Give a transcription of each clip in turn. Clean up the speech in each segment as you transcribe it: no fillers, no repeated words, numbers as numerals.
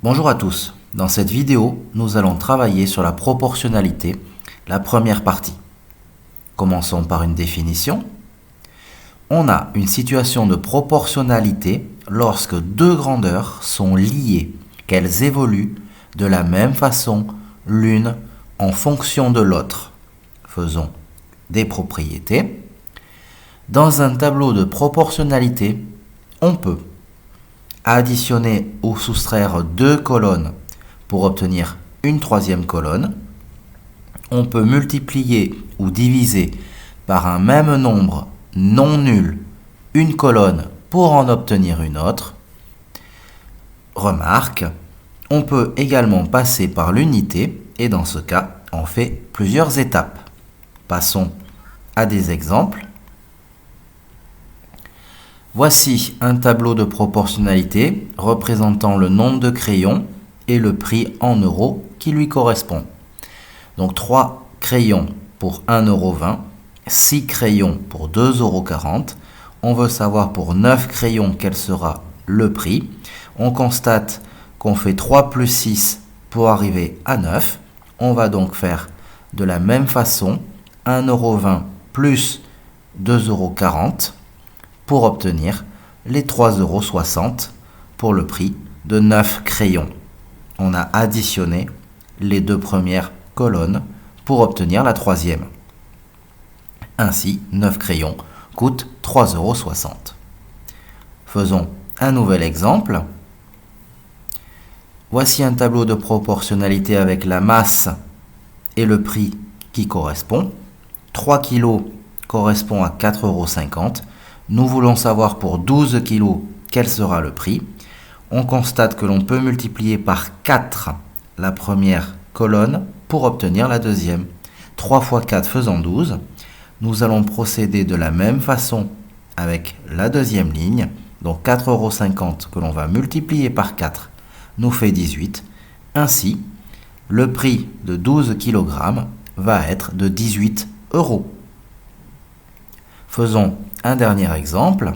Bonjour à tous. Dans cette vidéo, nous allons travailler sur la proportionnalité, la première partie. Commençons par une définition. On a une situation de proportionnalité lorsque deux grandeurs sont liées, qu'elles évoluent de la même façon l'une en fonction de l'autre. Faisons des propriétés. Dans un tableau de proportionnalité, on peut additionner ou soustraire deux colonnes pour obtenir une troisième colonne. On peut multiplier ou diviser par un même nombre non nul une colonne pour en obtenir une autre. Remarque, on peut également passer par l'unité et dans ce cas, on fait plusieurs étapes. Passons à des exemples. Voici un tableau de proportionnalité représentant le nombre de crayons et le prix en euros qui lui correspond. Donc 3 crayons pour 1,20 €, 6 crayons pour 2,40 €. On veut savoir pour 9 crayons quel sera le prix. On constate qu'on fait 3 plus 6 pour arriver à 9. On va donc faire de la même façon 1,20 € plus 2,40 € pour obtenir les 3,60 € pour le prix de 9 crayons. On a additionné les deux premières colonnes pour obtenir la troisième. Ainsi, 9 crayons coûtent 3,60 €. Faisons un nouvel exemple. Voici un tableau de proportionnalité avec la masse et le prix qui correspond. 3 kg correspond à 4,50 €. Nous voulons savoir pour 12 kg quel sera le prix. On constate que l'on peut multiplier par 4 la première colonne pour obtenir la deuxième. 3 fois 4 faisant 12. Nous allons procéder de la même façon avec la deuxième ligne. Donc 4,50 € que l'on va multiplier par 4 nous fait 18. Ainsi, le prix de 12 kg va être de 18 €. Faisons un dernier exemple.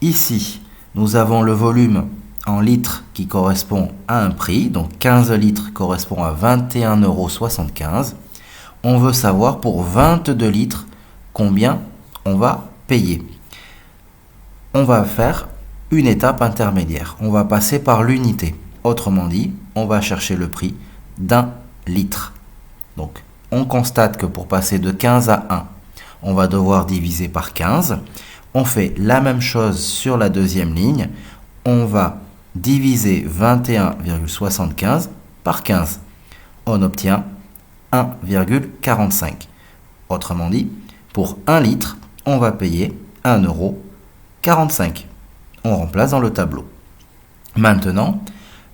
Ici, nous avons le volume en litres qui correspond à un prix. Donc 15 litres correspond à 21,75 €. On veut savoir pour 22 litres combien on va payer. On va faire une étape intermédiaire. On va passer par l'unité. Autrement dit, on va chercher le prix d'un litre. Donc, on constate que pour passer de 15 à 1, on va devoir diviser par 15. On fait la même chose sur la deuxième ligne. On va diviser 21,75 par 15. On obtient 1,45 €. Autrement dit, pour 1 litre, on va payer 1,45 €. On remplace dans le tableau. Maintenant,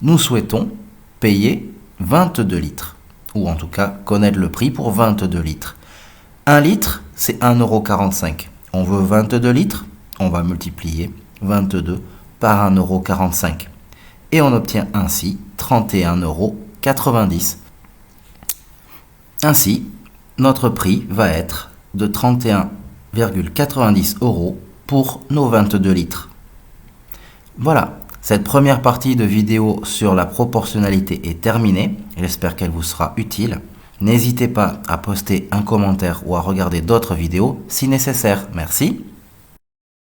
nous souhaitons payer 22 litres, ou en tout cas connaître le prix pour 22 litres. 1 litre, c'est 1,45 €. On veut 22 litres, on va multiplier 22 par 1,45 € et on obtient ainsi 31,90 €. Ainsi, notre prix va être de 31,90 € pour nos 22 litres. Voilà, cette première partie de vidéo sur la proportionnalité est terminée. J'espère qu'elle vous sera utile. N'hésitez pas à poster un commentaire ou à regarder d'autres vidéos si nécessaire. Merci.